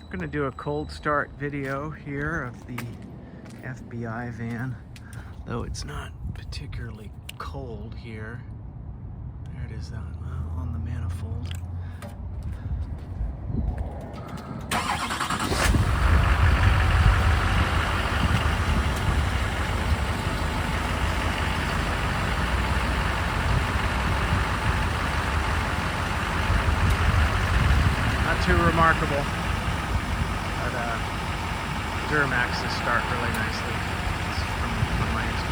I'm going to do a cold start video here of the FBI van, though it's not particularly cold here. There it is on the manifold. Not too remarkable, but Duramaxes start really nicely from my experience.